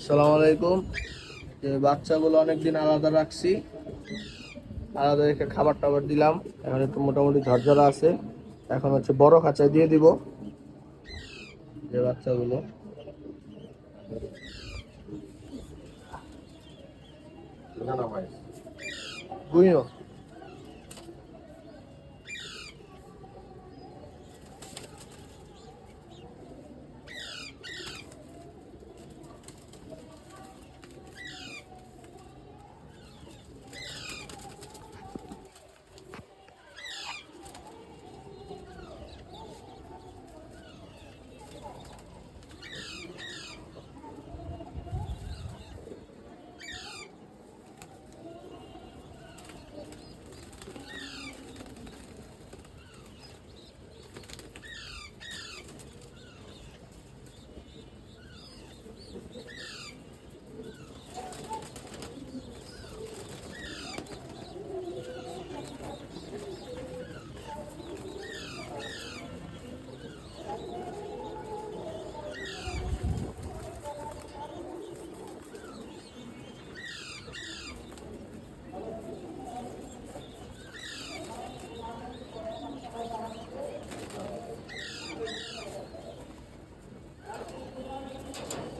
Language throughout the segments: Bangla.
আসসালামু আলাইকুম। যে বাচ্চাগুলো অনেকদিন আলাদা রাখছি, আলাদা রেখে খাবার টাবার দিলাম। এখন একটু মোটামুটি ঝরঝরা আছে। এখন হচ্ছে বড় খাঁচায় দিয়ে দিব যে বাচ্চাগুলো। বুঝলো,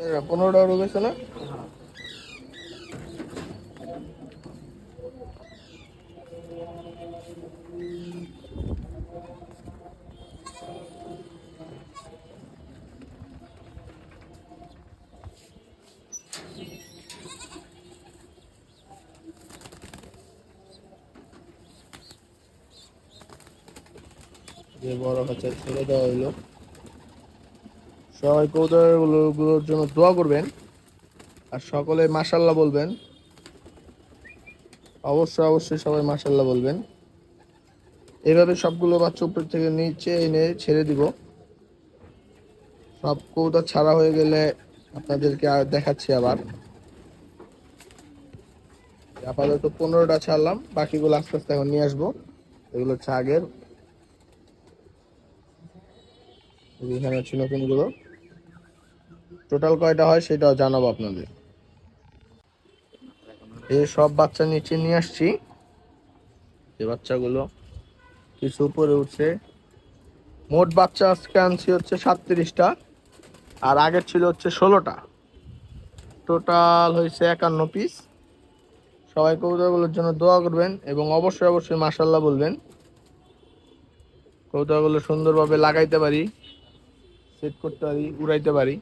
এরা 15টা রয়েছে না? যে বড় খাঁচায় ছেড়ে দেওয়া হইলো। সবাই কবুতরগুলোর জন্য দোয়া করবেন আর সকলে মাশাল্লাহ বলবেন। অবশ্যই অবশ্যই সবাই মাশাল্লাহ বলবেন। এইভাবে সবগুলো বাচ্চা উপর থেকে নিচে এনে ছেড়ে দিব। সব কবুতর ছাড়া হয়ে গেলে আপনাদেরকে আর দেখাচ্ছি। আবার আপাতত 15টা ছাড়লাম, বাকিগুলো আস্তে আস্তে এখন নিয়ে আসবো। এগুলো হচ্ছে আগের, এখানে হচ্ছে নতুনগুলো। টোটাল কয়টা হয় সেটাও জানাবো আপনাদের। এই সব বাচ্চা নিচে নিয়ে আসছি। এই বাচ্চাগুলো কিছু উপরে উঠছে। মোট বাচ্চা আজকে আনছি হচ্ছে 37টা, আর আগের ছিল হচ্ছে 16টা। টোটাল হয়েছে 51 পিস। সবাই কবুতরগুলোর জন্য দোয়া করবেন এবং অবশ্যই অবশ্যই মাশাল্লাহ বলবেন। কবুতরগুলো সুন্দরভাবে লাগাইতে পারি, সেট করতে পারি, উড়াইতে পারি।